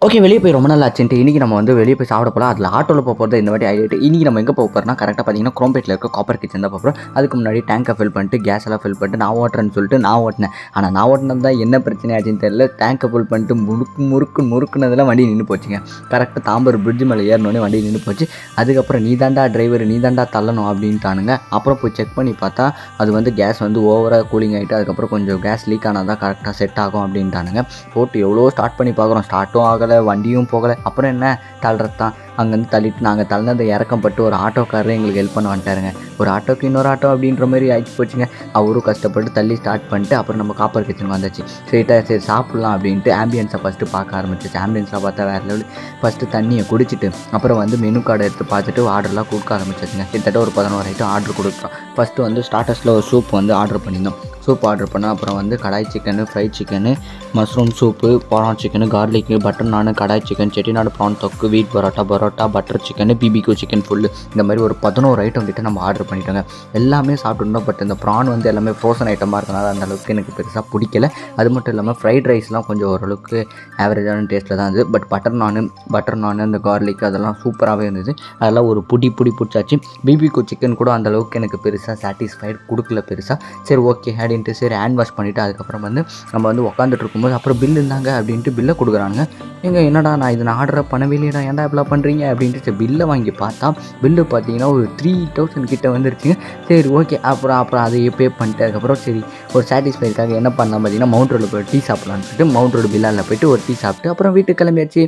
Okay. வெளிய போய் ரொம்ப நாள் ஆச்சுன்ட்டு இன்னைக்கு நம்ம வந்து வெளிய போய் சாப்பிட போலாம். அதில ஆட்டோல போறது இந்த வாட்டி ஹைலைட். இன்னைக்கு நம்ம எங்க போறோம்னா, கரெக்ட்டா பார்த்தீங்கன்னா, குரோம்பேட்ல இருக்க காப்பர் கிச்சன் தான் போறோம். அதுக்கு முன்னாடி டேங்க ஃபில் பண்ணிட்டு, கேஸ் எல்லாம் ஃபில் பண்ணிட்டு, நான் ஓட்டுறேன்னு சொல்லிட்டு நான் ஓட்டுனேன். ஆனா நான் ஓட்டுனது தான் என்ன பிரச்சனை ஆச்சுன்னு தெரியல. டேங்க ஃபுல் பண்ணிட்டு முறுக்குனதுல வண்டி நின்னு போச்சுங்க. கரெக்ட்டா தாம்பரம் பிரிட்ஜ் மேல ஏறுனோனே வண்டி நின்னு போச்சு. அதுக்கப்புறம் "நீ தான்டா டிரைவர், நீ தான்டா தள்ளணும்" அப்படின்ட்டானுங்க. அப்புறம் போய் செக் பண்ணி பார்த்தா, அது வந்து கேஸ் வந்து ஓவரா கூலிங் ஆயிட்டு, அதுக்கப்புறம் கொஞ்சம் கேஸ் லீக் ஆனா தான் கரெக்ட்டா செட் ஆகும் அப்படின்ட்டானுங்க. போட்டு எவ்வளோ ஸ்டார்ட் பண்ணி பார்க்குறோம். ஸ்டார்ட்டும் ஆகல, வண்டியும் போகல. அப்புறம் என்ன தள்ளுறது தான். அங்கேருந்து தள்ளிட்டு நாங்கள் தள்ளினதை இறக்கப்பட்டு ஒரு ஆட்டோக்காரர் எங்களுக்கு ஹெல்ப் பண்ண வந்துட்டாருங்க. ஒரு ஆட்டோக்கு இன்னொரு ஆட்டோ அப்படின்ற மாதிரி ஆகி போச்சுங்க. அவரும் கஷ்டப்பட்டு தள்ளி ஸ்டார்ட் பண்ணிட்டு அப்புறம் நம்ம காப்பர் கிச்சனுக்கு வந்தாச்சு. சரி சாப்பிட்லாம் அப்படின்ட்டு ஆம்பியன்ஸை ஃபஸ்ட்டு பார்க்க ஆரம்பிச்சிச்சு. ஆம்பியன்ஸில் பார்த்தா வேறு லெவல். ஃபஸ்ட்டு தண்ணியை குடிச்சிட்டு அப்புறம் வந்து மெனு கார்டை எடுத்து பார்த்துட்டு ஆர்டர்லாம் கொடுக்க ஆரம்பிச்சிச்சுங்க. கிட்டத்தட்ட ஒரு 11 ஐட்டம் ஆர்டர் கொடுத்தோம். ஃபஸ்ட்டு வந்து ஸ்டார்டர்ஸில் ஒரு சூப் வந்து ஆர்டர் பண்ணியிருந்தோம். சூப் ஆர்டர் பண்ணோம். அப்புறம் வந்து kadai chicken, fried chicken, mushroom soup, prawn chicken, garlic, butter naan, kadai chicken, Chettinad prawn தொக்கு, wheat parotta, butter chicken, BBQ chicken full, இந்த மாதிரி ஒரு 11 ஐட்டம் கிட்ட நம்ம ஆர்டர் பண்ணிட்டோங்க. எல்லாமே சாப்பிட்டுருந்தோம். பட் இந்த ப்ரான் வந்து எல்லாமே ஃப்ரோசன் ஐட்டமாக இருக்கனால அந்த அளவுக்கு எனக்கு பெருசாக பிடிக்கல. அது மட்டும் இல்லாமல் ஃப்ரைட் ரைஸ்லாம் கொஞ்சம் ஓரளவுக்கு ஆவரேஜான டேஸ்ட்டில் தான் இருந்தது. பட் பட்டர் நானு அந்த கார்லிக் அதெல்லாம் சூப்பராகவே இருந்தது. அதெல்லாம் ஒரு புடி பிடிச்சாச்சு. பிபிக்யூ சிக்கன் கூட அந்த அளவுக்கு எனக்கு பெருசாக சாட்டிஸ்ஃபைடு கொடுக்கல பெருசாக. சரி ஓகே அப்படின்ட்டு சரி ஹேண்ட் வாஷ் பண்ணிவிட்டு அதுக்கப்புறம் வந்து நம்ம வந்து உட்காந்துட்டு இருக்கும்போது அப்புறம் பில் இருந்தாங்க அப்படின்ட்டு பில்லை கொடுக்குறானுங்க. என்னடா நான் ஆர்டரை பண்ணவே இல்லையடா, ஏன்டா இப்படிலாம் பண்ணுறீங்க அப்படின்ட்டு சரி பில்லை வாங்கி பார்த்தா பில்லு பார்த்தீங்கன்னா ஒரு 3000 கிட்ட வந்துருச்சுங்க. சரி ஓகே அப்புறம் அதையே பே பண்ணிட்டு அதுக்கப்புறம் சரி ஒரு சாட்டிஸ்ஃபைடுக்காக என்ன பண்ணலாம் பார்த்தீங்கன்னா, மவுண்ட் ரோடில் போய் டீ சாப்பிட்லான்னு சொல்லிட்டு மவுண்ட் ரோடு பில்லாவில் போய்ட்டு ஒரு டீ சாப்பிட்டு அப்புறம் வீட்டுக்கு கிளம்பியாச்சு.